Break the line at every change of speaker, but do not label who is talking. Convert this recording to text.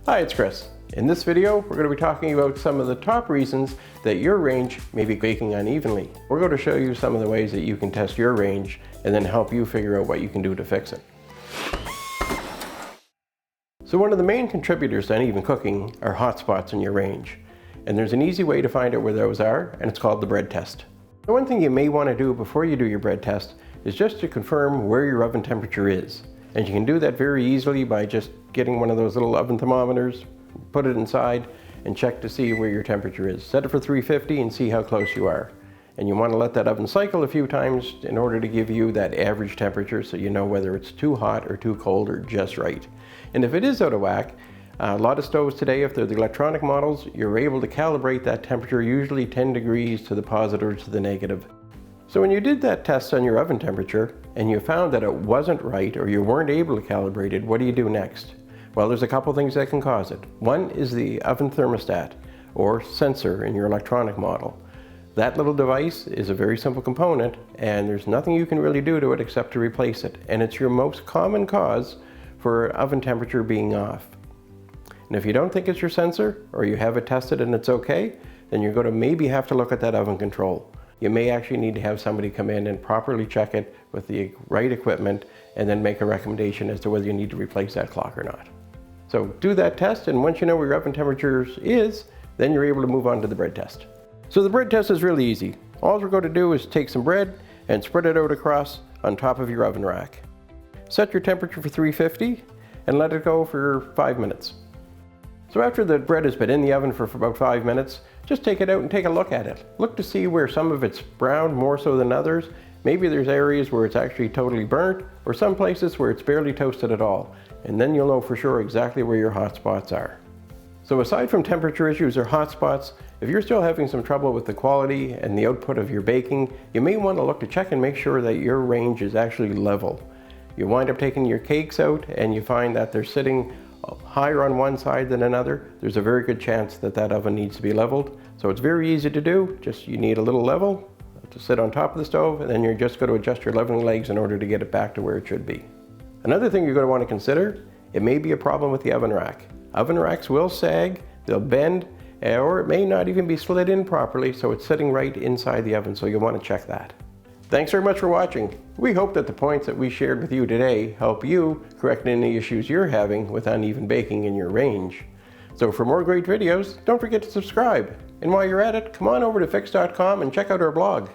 Hi, it's Chris. In this video, we're going to be talking about some of the top reasons that your range may be baking unevenly. We're going to show you some of the ways that you can test your range and then help you figure out what you can do to fix it. So one of the main contributors to uneven cooking are hot spots in your range. And there's an easy way to find out where those are, and it's called the bread test. The one thing you may want to do before you do your bread test is just to confirm where your oven temperature is. And you can do that very easily by just getting one of those little oven thermometers, put it inside, and check to see where your temperature is. Set it for 350 and see how close you are. And you want to let that oven cycle a few times in order to give you that average temperature so you know whether it's too hot or too cold or just right. And if it is out of whack, a lot of stoves today, if they're the electronic models, you're able to calibrate that temperature usually 10 degrees to the positive or to the negative. So when you did that test on your oven temperature and you found that it wasn't right or you weren't able to calibrate it, what do you do next? Well, there's a couple things that can cause it. One is the oven thermostat or sensor in your electronic model. That little device is a very simple component and there's nothing you can really do to it except to replace it. And it's your most common cause for oven temperature being off. And if you don't think it's your sensor or you have it tested and it's okay, then you're going to maybe have to look at that oven control. You may actually need to have somebody come in and properly check it with the right equipment and then make a recommendation as to whether you need to replace that clock or not. So do that test, and once you know where your oven temperature is, then you're able to move on to the bread test. So the bread test is really easy. All we're going to do is take some bread and spread it out across on top of your oven rack. Set your temperature for 350 and let it go for 5 minutes. So after the bread has been in the oven for about 5 minutes, just take it out and take a look at it. Look to see where some of it's browned more so than others. Maybe there's areas where it's actually totally burnt, or some places where it's barely toasted at all. And then you'll know for sure exactly where your hot spots are. So aside from temperature issues or hot spots, if you're still having some trouble with the quality and the output of your baking, you may want to look to check and make sure that your range is actually level. You wind up taking your cakes out and you find that they're sitting higher on one side than another, there's a very good chance that that oven needs to be leveled. So it's very easy to do, just you need a little level to sit on top of the stove, and then you're just going to adjust your leveling legs in order to get it back to where it should be. Another thing you're going to want to consider, it may be a problem with the oven rack. Oven racks will sag, they'll bend, or it may not even be slid in properly, so it's sitting right inside the oven, so you'll want to check that. Thanks very much for watching. We hope that the points that we shared with you today help you correct any issues you're having with uneven baking in your range. So for more great videos, don't forget to subscribe. And while you're at it, come on over to Fix.com and check out our blog.